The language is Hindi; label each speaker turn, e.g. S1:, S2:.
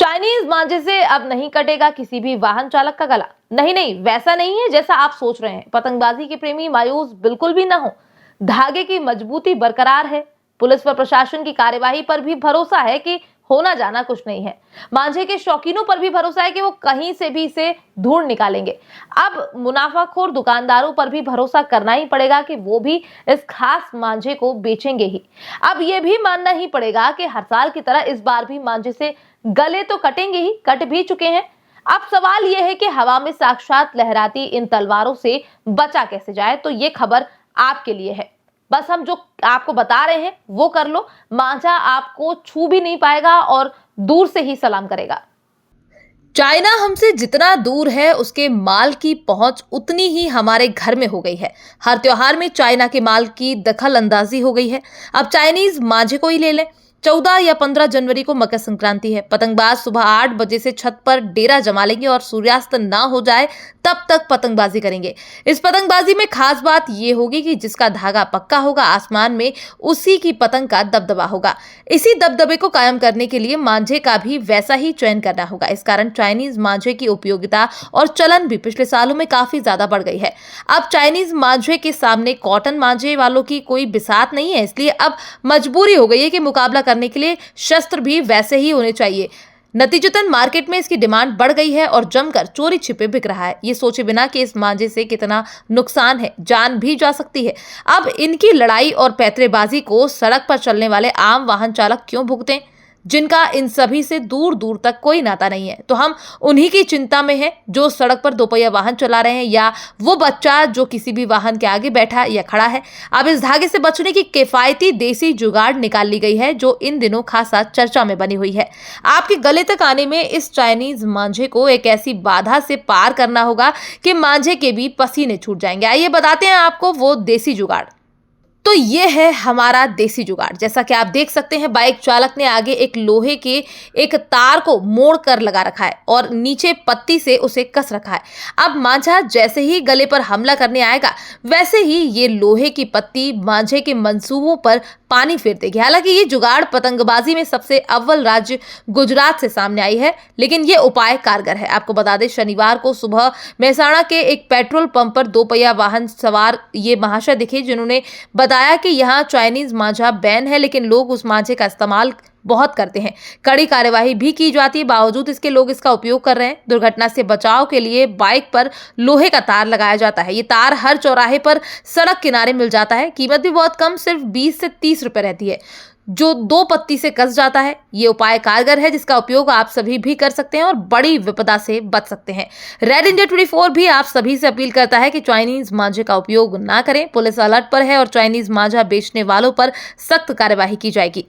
S1: चाइनीज मांझे से अब नहीं कटेगा किसी भी वाहन चालक का गला। नहीं, वैसा नहीं है जैसा आप सोच रहे हैं। पतंगबाजी के प्रेमी मायूस बिल्कुल भी ना हो। धागे की मजबूती बरकरार है। पुलिस व प्रशासन की कार्यवाही पर भी भरोसा है कि होना जाना कुछ नहीं है। मांझे के शौकीनों पर भी भरोसा है कि वो कहीं से भी इसे ढूंढ निकालेंगे। अब मुनाफाखोर दुकानदारों पर भी भरोसा करना ही पड़ेगा कि वो भी इस खास मांझे को बेचेंगे ही। अब ये भी मानना ही पड़ेगा कि हर साल की तरह इस बार भी मांझे से गले तो कटेंगे ही, कट भी चुके हैं। अब सवाल यह है कि हवा में साक्षात लहराती इन तलवारों से बचा कैसे जाए। तो ये खबर आपके लिए है। बस हम जो आपको बता रहे हैं वो कर लो। मांझा आपको छू भी नहीं पाएगा और दूर से ही सलाम करेगा। चाइना हमसे जितना दूर है उसके माल की पहुंच उतनी ही हमारे घर में हो गई है। हर त्योहार में चाइना के माल की दखल अंदाजी हो गई है। अब चाइनीज मांझे को ही ले लें। 14 या 15 जनवरी को मकर संक्रांति है। पतंगबाज सुबह 8 बजे से छत पर डेरा जमा लेंगे और सूर्यास्त ना हो जाए तब तक पतंगबाजी करेंगे। इस पतंगबाजी में खास बात यह होगी कि जिसका धागा पक्का होगा आसमान में उसी की पतंग का दबदबा होगा। इसी दबदबे को कायम करने के लिए मांझे का भी वैसा ही चयन करना होगा। इस कारण चाइनीज मांझे की उपयोगिता और चलन भी पिछले सालों में काफी ज्यादा बढ़ गई है। अब चाइनीज मांझे के सामने कॉटन मांझे वालों की कोई बिसात नहीं है। इसलिए अब मजबूरी हो गई है कि मुकाबला करने के लिए शस्त्र भी वैसे ही होने चाहिए। नतीजतन मार्केट में इसकी डिमांड बढ़ गई है और जमकर चोरी छिपे बिक रहा है। ये सोचे बिना कि इस मांझे से कितना नुकसान है, जान भी जा सकती है। अब इनकी लड़ाई और पैतरेबाजी को सड़क पर चलने वाले आम वाहन चालक क्यों भुगतें, जिनका इन सभी से दूर दूर तक कोई नाता नहीं है। तो हम उन्हीं की चिंता में हैं जो सड़क पर दोपहिया वाहन चला रहे हैं या वो बच्चा जो किसी भी वाहन के आगे बैठा या खड़ा है। अब इस धागे से बचने की किफायती देसी जुगाड़ निकाल ली गई है जो इन दिनों खासा चर्चा में बनी हुई है। आपके गले तक आने में इस चाइनीज मांझे को एक ऐसी बाधा से पार करना होगा कि मांझे के भी पसीने छूट जाएंगे। आइए बताते हैं आपको वो देसी जुगाड़। तो ये है हमारा देसी जुगाड़। जैसा कि आप देख सकते हैं, बाइक चालक ने आगे एक लोहे के एक तार को मोड़ कर लगा रखा है और नीचे पत्ती से उसे कस रखा है। अब मांझा जैसे ही गले पर हमला करने आएगा वैसे ही ये लोहे की पत्ती मांझे के मंसूबों पर पानी फेर देगी। हालांकि ये जुगाड़ पतंगबाजी में सबसे अव्वल राज्य गुजरात से सामने आई है, लेकिन ये उपाय कारगर है। आपको बता दें, शनिवार को सुबह मेहसाणा के एक पेट्रोल पंप पर दोपहिया वाहन सवार ये महाशय दिखे जिन्होंने बताया कि यहाँ चाइनीज मांझा बैन है, लेकिन लोग उस मांझे का इस्तेमाल बहुत करते हैं। कड़ी कार्यवाही भी की जाती है, बावजूद इसके लोग इसका उपयोग कर रहे हैं। दुर्घटना से बचाव के लिए बाइक पर लोहे का तार लगाया जाता है। ये तार हर चौराहे पर सड़क किनारे मिल जाता है। कीमत भी बहुत कम, सिर्फ 20 से 30 रुपए रहती है, जो 2 पत्ती से कस जाता है। ये उपाय कारगर है जिसका उपयोग आप सभी भी कर सकते हैं और बड़ी विपदा से बच सकते हैं। रेड इंडिया 24 भी आप सभी से अपील करता है कि चाइनीज मांझे का उपयोग ना करें। पुलिस अलर्ट पर है और चाइनीज मांझा बेचने वालों पर सख्त कार्यवाही की जाएगी।